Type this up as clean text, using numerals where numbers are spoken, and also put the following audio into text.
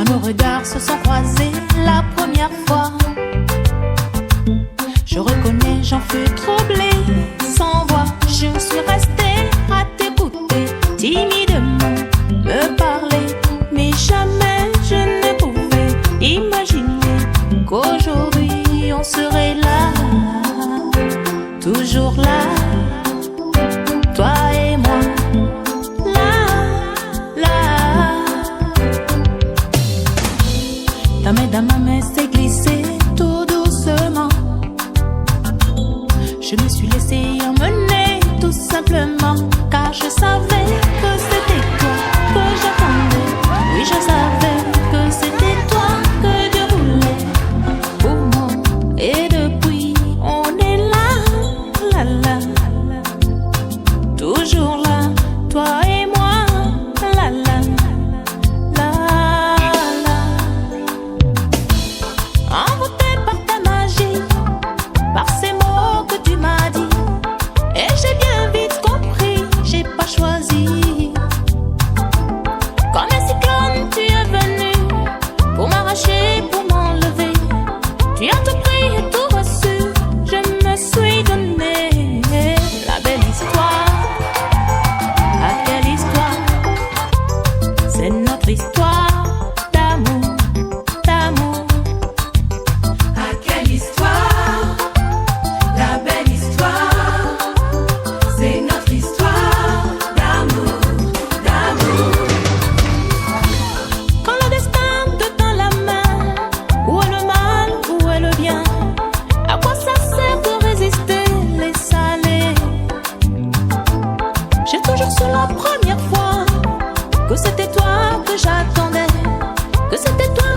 Quand nos regards se sont croisés la première fois, je reconnais, j'en fus troublée. Sans voix, je suis restée à t'écouter, timidement me parler. Mais jamais je ne pouvais imaginer qu'aujourd'hui on serait là, toujours là, toi et moi. Ta main dans ma main s'est glissée tout doucement. Je me suis laissée emmener tout simplement, car je savais que c'était toi que j'attendais. Oui, je savais que c'était toi que Dieu voulait pour moi. Et depuis, on est là, là, là, toujours là, toi et moi, là, là. Envoûté par ta magie, par ces mots que tu m'as dit, et j'ai bien vite compris, j'ai pas choisi. Comme un cyclone, tu es venu pour m'arracher, pour m'enlever. Tu as tout pris et tout reçu, je me suis donné. La belle histoire, ah quelle histoire, c'est notre histoire d'amour, d'amour. C'est la première fois que c'était toi que j'attendais, que c'était toi